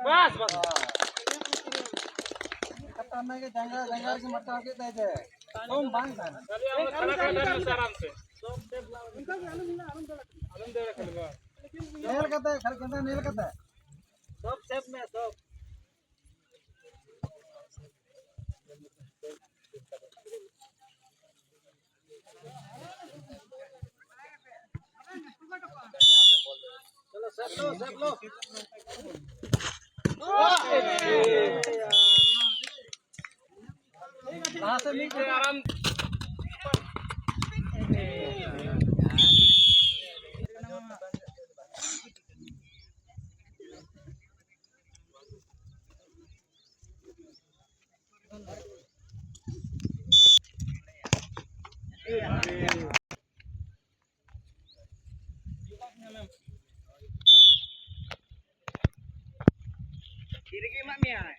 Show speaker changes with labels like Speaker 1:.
Speaker 1: बस बस
Speaker 2: खतरनाक है जंगल जंगल के मट्टा के दे दे तुम बांध दे
Speaker 1: आराम से
Speaker 2: नेल करता है खल केंद्र नेल करता है सब सेफ में सब चलो सेफ लो कहां से मिल
Speaker 1: आराम
Speaker 2: खिड़की में आए